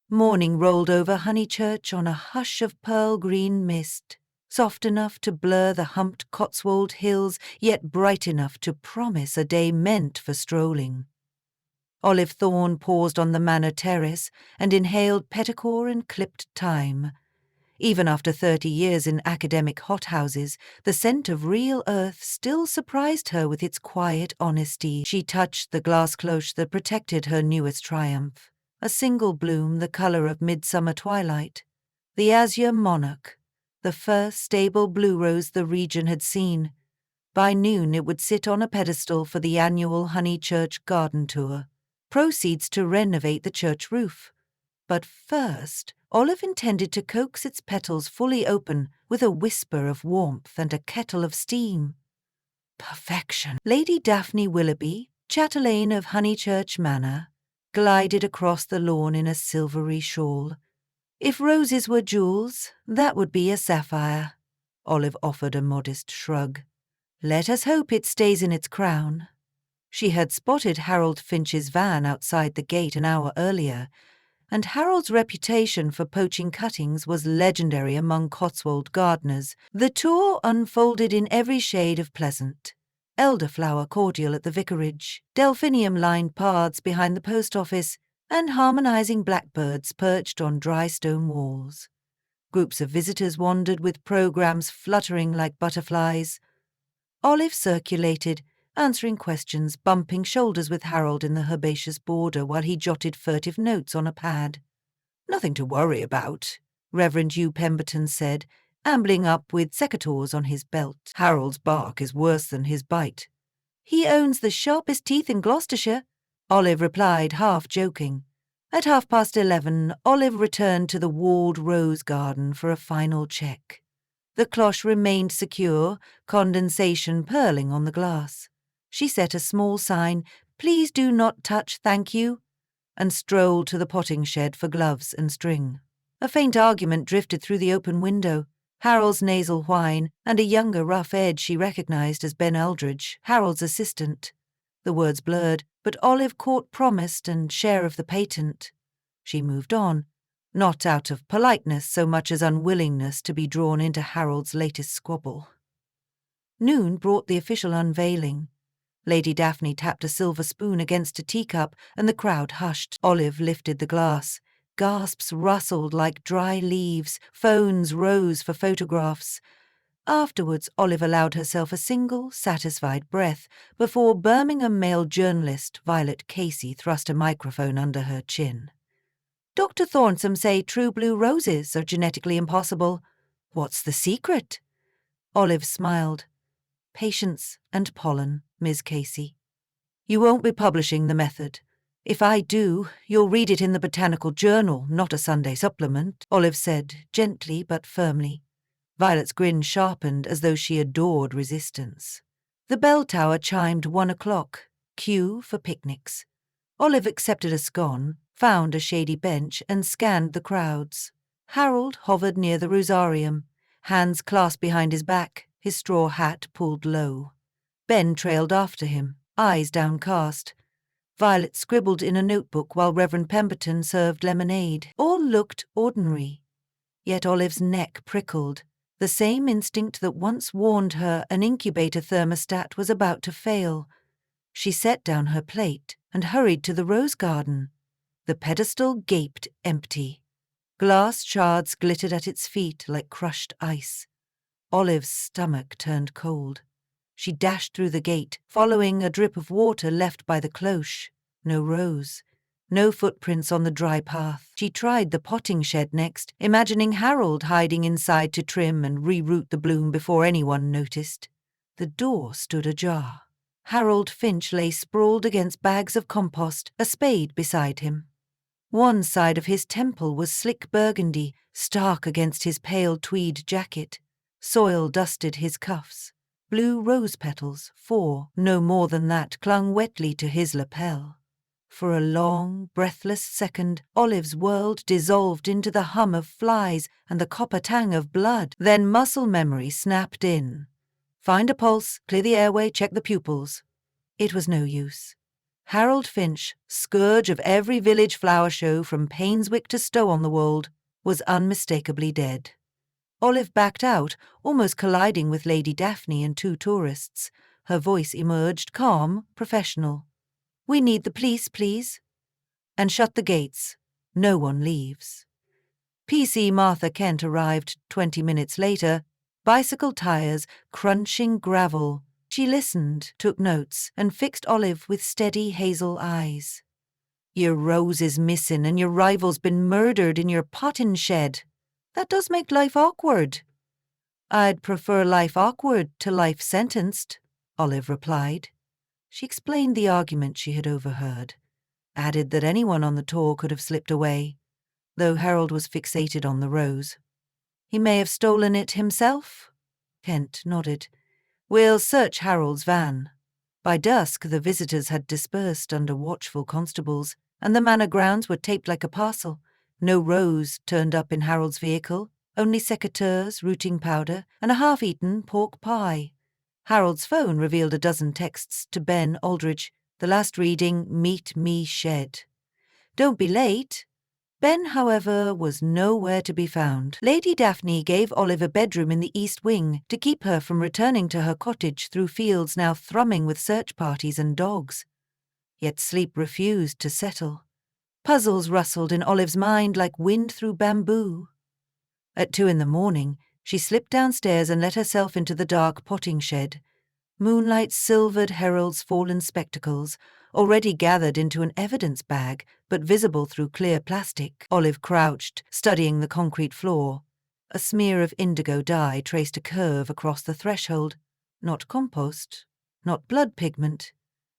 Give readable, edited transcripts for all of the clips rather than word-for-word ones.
Morning rolled over Honeychurch on a hush of pearl-green mist, soft enough to blur the humped Cotswold hills, yet bright enough to promise a day meant for strolling. Olive Thorne paused on the manor terrace and inhaled petrichor and clipped thyme. Even after 30 years in academic hothouses, the scent of real earth still surprised her with its quiet honesty. She touched the glass cloche that protected her newest triumph, a single bloom the colour of midsummer twilight, the azure monarch, the first stable blue rose the region had seen. By noon it would sit on a pedestal for the annual Honeychurch garden tour, proceeds to renovate the church roof. But first, Olive intended to coax its petals fully open with a whisper of warmth and a kettle of steam. Perfection. Lady Daphne Willoughby, chatelaine of Honeychurch Manor, glided across the lawn in a silvery shawl. If roses were jewels, that would be a sapphire. Olive offered a modest shrug. Let us hope it stays in its crown. She had spotted Harold Finch's van outside the gate an hour earlier, and Harold's reputation for poaching cuttings was legendary among Cotswold gardeners. The tour unfolded in every shade of pleasant. Elderflower cordial at the vicarage, delphinium-lined paths behind the post office, and harmonizing blackbirds perched on dry stone walls. Groups of visitors wandered with programs fluttering like butterflies. Olive circulated, answering questions, bumping shoulders with Harold in the herbaceous border while he jotted furtive notes on a pad. Nothing to worry about, Reverend Hugh Pemberton said, ambling up with secateurs on his belt. Harold's bark is worse than his bite. He owns the sharpest teeth in Gloucestershire, Olive replied, half joking. At 11:30, Olive returned to the walled rose garden for a final check. The cloche remained secure, condensation purling on the glass. She set a small sign, "Please do not touch, thank you," and strolled to the potting shed for gloves and string. A faint argument drifted through the open window. Harold's nasal whine, and a younger rough edge she recognized as Ben Eldridge, Harold's assistant. The words blurred, but Olive caught promised and share of the patent. She moved on, not out of politeness so much as unwillingness to be drawn into Harold's latest squabble. Noon brought the official unveiling. Lady Daphne tapped a silver spoon against a teacup, and the crowd hushed. Olive lifted the glass. Gasps rustled like dry leaves, phones rose for photographs. Afterwards, Olive allowed herself a single, satisfied breath before Birmingham Mail journalist Violet Casey thrust a microphone under her chin. Dr. Thornsom say true blue roses are genetically impossible. What's the secret? Olive smiled. Patience and pollen, Ms. Casey. You won't be publishing the method. If I do, you'll read it in the Botanical Journal, not a Sunday supplement, Olive said, gently but firmly. Violet's grin sharpened as though she adored resistance. The bell tower chimed 1 o'clock, cue for picnics. Olive accepted a scone, found a shady bench, and scanned the crowds. Harold hovered near the rosarium, hands clasped behind his back, his straw hat pulled low. Ben trailed after him, eyes downcast. Violet scribbled in a notebook while Reverend Pemberton served lemonade. All looked ordinary. Yet Olive's neck prickled, the same instinct that once warned her an incubator thermostat was about to fail. She set down her plate and hurried to the rose garden. The pedestal gaped empty. Glass shards glittered at its feet like crushed ice. Olive's stomach turned cold. She dashed through the gate, following a drip of water left by the cloche. No rose. No footprints on the dry path. She tried the potting shed next, imagining Harold hiding inside to trim and reroot the bloom before anyone noticed. The door stood ajar. Harold Finch lay sprawled against bags of compost, a spade beside him. One side of his temple was slick burgundy, stark against his pale tweed jacket. Soil dusted his cuffs. Blue rose petals, 4, no more than that, clung wetly to his lapel. For a long, breathless second, Olive's world dissolved into the hum of flies and the copper tang of blood. Then muscle memory snapped in. Find a pulse, clear the airway, check the pupils. It was no use. Harold Finch, scourge of every village flower show from Painswick to Stow-on-the-Wold, was unmistakably dead. Olive backed out, almost colliding with Lady Daphne and two tourists. Her voice emerged, calm, professional. "We need the police, please." "And shut the gates. No one leaves." PC Martha Kent arrived 20 minutes later, bicycle tires crunching gravel. She listened, took notes, and fixed Olive with steady hazel eyes. "Your rose is missing and your rival's been murdered in your potting shed. That does make life awkward." "I'd prefer life awkward to life sentenced," Olive replied. She explained the argument she had overheard, added that anyone on the tour could have slipped away, though Harold was fixated on the rose. "He may have stolen it himself?" Kent nodded. "We'll search Harold's van." By dusk, the visitors had dispersed under watchful constables, and the manor grounds were taped like a parcel. No rose turned up in Harold's vehicle, only secateurs, routing powder, and a half-eaten pork pie. Harold's phone revealed a dozen texts to Ben Aldridge, the last reading, "Meet me shed." "Don't be late." Ben, however, was nowhere to be found. Lady Daphne gave Olive a bedroom in the east wing to keep her from returning to her cottage through fields now thrumming with search parties and dogs. Yet sleep refused to settle. Puzzles rustled in Olive's mind like wind through bamboo. At 2 a.m, she slipped downstairs and let herself into the dark potting shed. Moonlight silvered Harold's fallen spectacles, already gathered into an evidence bag, but visible through clear plastic. Olive crouched, studying the concrete floor. A smear of indigo dye traced a curve across the threshold. Not compost, not blood pigment.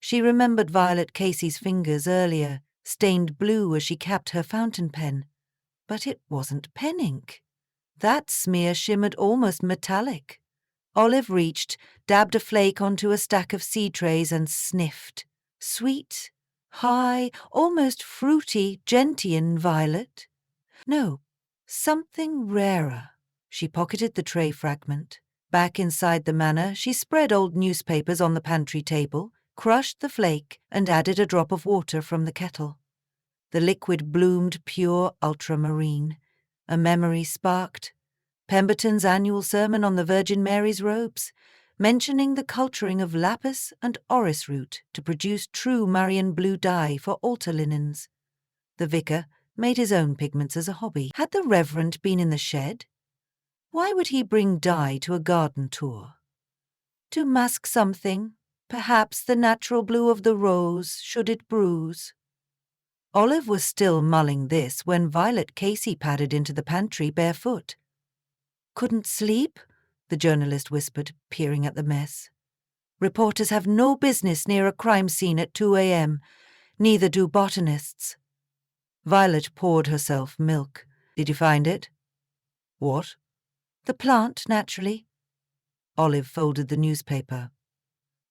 She remembered Violet Casey's fingers earlier, stained blue as she capped her fountain pen. But it wasn't pen ink. That smear shimmered almost metallic. Olive reached, dabbed a flake onto a stack of seed trays and sniffed. Sweet, high, almost fruity gentian violet. No, something rarer. She pocketed the tray fragment. Back inside the manor, she spread old newspapers on the pantry table, crushed the flake, and added a drop of water from the kettle. The liquid bloomed pure ultramarine. A memory sparked. Pemberton's annual sermon on the Virgin Mary's robes, mentioning the culturing of lapis and orris root to produce true Marian blue dye for altar linens. The vicar made his own pigments as a hobby. Had the Reverend been in the shed? Why would he bring dye to a garden tour? To mask something, perhaps the natural blue of the rose, should it bruise. Olive was still mulling this when Violet Casey padded into the pantry barefoot. "Couldn't sleep?" the journalist whispered, peering at the mess. "Reporters have no business near a crime scene at 2 a.m. Neither do botanists." Violet poured herself milk. "Did you find it?" "What?" "The plant, naturally." Olive folded the newspaper.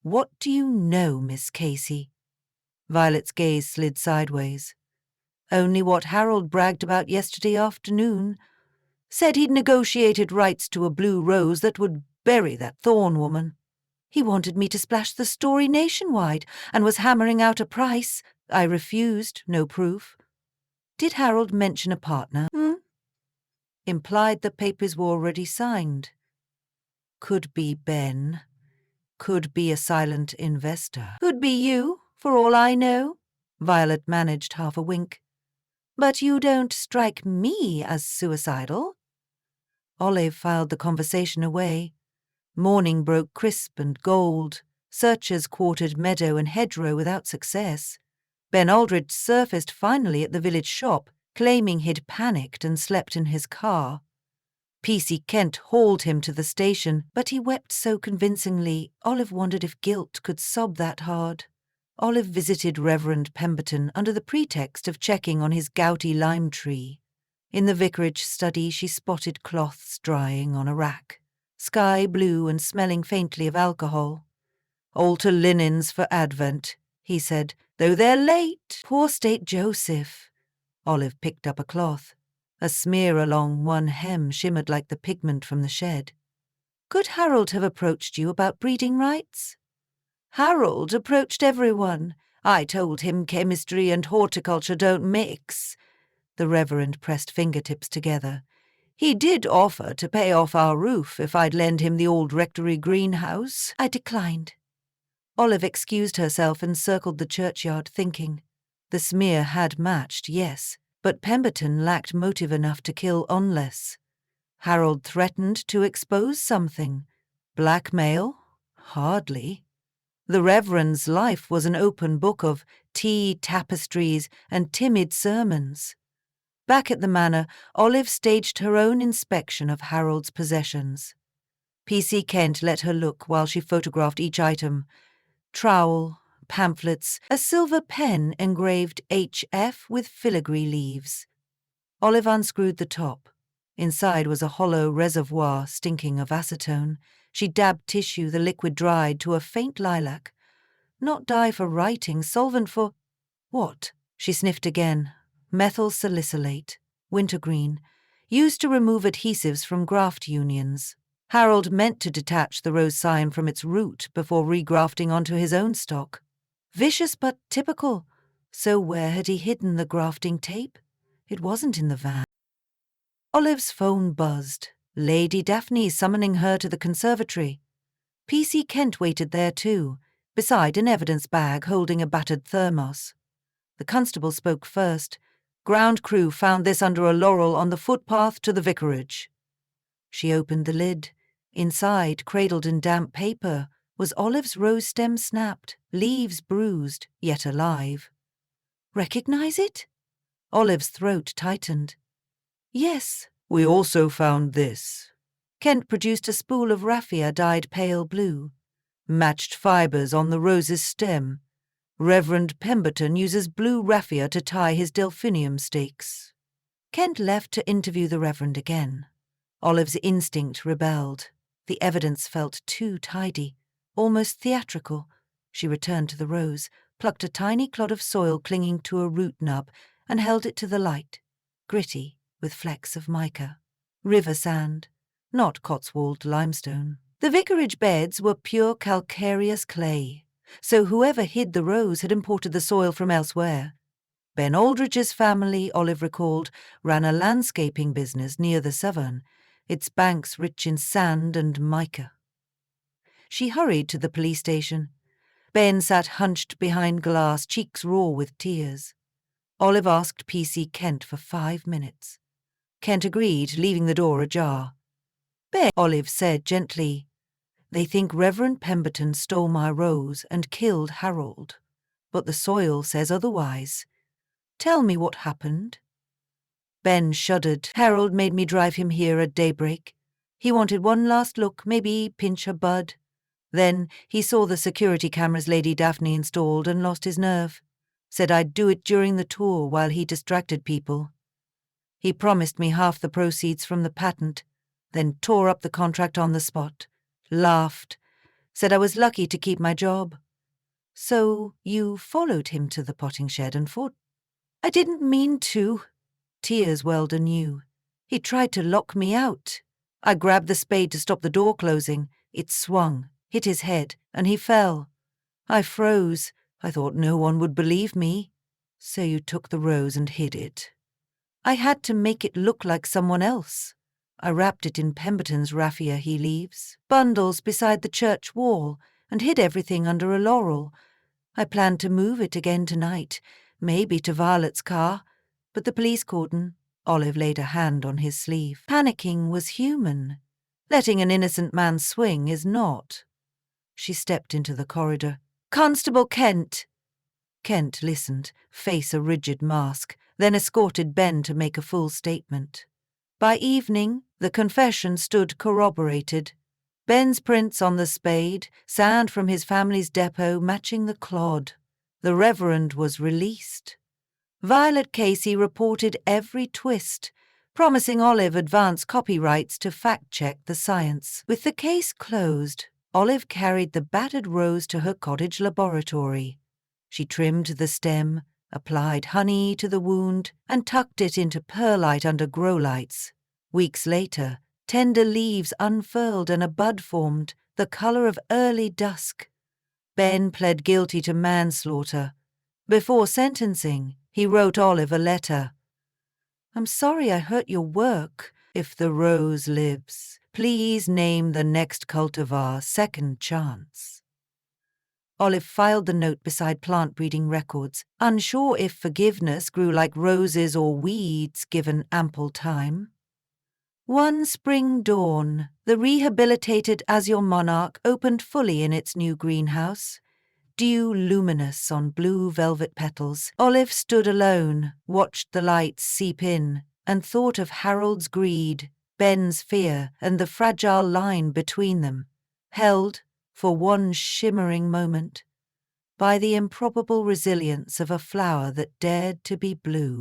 "What do you know, Miss Casey?" Violet's gaze slid sideways. "Only what Harold bragged about yesterday afternoon. Said he'd negotiated rights to a blue rose that would bury that Thorne woman. He wanted me to splash the story nationwide and was hammering out a price. I refused, no proof." "Did Harold mention a partner?" "Implied the papers were already signed." "Could be Ben. Could be a silent investor." "Could be you, for all I know." Violet managed half a wink. "But you don't strike me as suicidal." Olive filed the conversation away. Morning broke crisp and gold. Searchers quartered meadow and hedgerow without success. Ben Aldridge surfaced finally at the village shop, claiming he'd panicked and slept in his car. PC Kent hauled him to the station, but he wept so convincingly, Olive wondered if guilt could sob that hard. Olive visited Reverend Pemberton under the pretext of checking on his gouty lime tree. In the vicarage study she spotted cloths drying on a rack, sky blue and smelling faintly of alcohol. "Altar linens for Advent," he said, "though they're late. Poor State Joseph." Olive picked up a cloth. A smear along one hem shimmered like the pigment from the shed. "Could Harold have approached you about breeding rights?" "Harold approached everyone. I told him chemistry and horticulture don't mix. The Reverend pressed fingertips together. He did offer to pay off our roof if I'd lend him the old rectory greenhouse. I declined. Olive excused herself and circled the churchyard, thinking. The smear had matched, yes, but Pemberton lacked motive enough to kill unless. Harold threatened to expose something. Blackmail? Hardly. The Reverend's life was an open book of tea tapestries and timid sermons. Back at the manor, Olive staged her own inspection of Harold's possessions. P.C. Kent let her look while she photographed each item. Trowel, pamphlets, a silver pen engraved H.F. with filigree leaves. Olive unscrewed the top. Inside was a hollow reservoir stinking of acetone. She dabbed tissue, the liquid dried to a faint lilac. Not dye for writing, solvent for... What? She sniffed again. Methyl salicylate, wintergreen, used to remove adhesives from graft unions. Harold meant to detach the rose cyan from its root before regrafting onto his own stock. Vicious but typical. So where had he hidden the grafting tape? It wasn't in the van. Olive's phone buzzed. Lady Daphne summoning her to the conservatory. P.C. Kent waited there too, beside an evidence bag holding a battered thermos. The constable spoke first. Ground crew found this under a laurel on the footpath to the vicarage. She opened the lid. Inside, cradled in damp paper, was Olive's rose stem snapped, leaves bruised, yet alive. Recognize it? Olive's throat tightened. Yes. We also found this. Kent produced a spool of raffia dyed pale blue. Matched fibers on the rose's stem. Reverend Pemberton uses blue raffia to tie his delphinium stakes. Kent left to interview the Reverend again. Olive's instinct rebelled. The evidence felt too tidy, almost theatrical. She returned to the rose, plucked a tiny clod of soil clinging to a root nub, and held it to the light, gritty, with flecks of mica. River sand, not Cotswold limestone. The vicarage beds were pure calcareous clay, so whoever hid the rose had imported the soil from elsewhere. Ben Aldridge's family, Olive recalled, ran a landscaping business near the Severn, its banks rich in sand and mica. She hurried to the police station. Ben sat hunched behind glass, cheeks raw with tears. Olive asked P.C. Kent for 5 minutes. Kent agreed, leaving the door ajar. Ben, Olive said gently, they think Reverend Pemberton stole my rose and killed Harold, but the soil says otherwise. Tell me what happened. Ben shuddered. Harold made me drive him here at daybreak. He wanted one last look, maybe pinch a bud. Then he saw the security cameras Lady Daphne installed and lost his nerve. Said I'd do it during the tour while he distracted people. He promised me half the proceeds from the patent, then tore up the contract on the spot, laughed, said I was lucky to keep my job. So you followed him to the potting shed and fought? I didn't mean to. Tears welled anew. He tried to lock me out. I grabbed the spade to stop the door closing. It swung, hit his head, and he fell. I froze. I thought no one would believe me. So you took the rose and hid it. I had to make it look like someone else. I wrapped it in Pemberton's raffia he leaves, bundles beside the church wall, and hid everything under a laurel. I planned to move it again tonight, maybe to Violet's car, but the police cordon. Olive laid a hand on his sleeve. Panicking was human. Letting an innocent man swing is not. She stepped into the corridor. Constable Kent! Kent listened, face a rigid mask, then escorted Ben to make a full statement. By evening, the confession stood corroborated. Ben's prints on the spade, sand from his family's depot matching the clod. The Reverend was released. Violet Casey reported every twist, promising Olive advance copyrights to fact-check the science. With the case closed, Olive carried the battered rose to her cottage laboratory. She trimmed the stem, applied honey to the wound, and tucked it into perlite under grow lights. Weeks later, tender leaves unfurled and a bud formed, the color of early dusk. Ben pled guilty to manslaughter. Before sentencing, he wrote Olive a letter. "I'm sorry I hurt your work. If the rose lives, please name the next cultivar Second Chance." Olive filed the note beside plant breeding records, unsure if forgiveness grew like roses or weeds given ample time. One spring dawn, the rehabilitated azure monarch opened fully in its new greenhouse. Dew luminous on blue velvet petals, Olive stood alone, watched the lights seep in, and thought of Harold's greed, Ben's fear, and the fragile line between them, held, for one shimmering moment, by the improbable resilience of a flower that dared to be blue.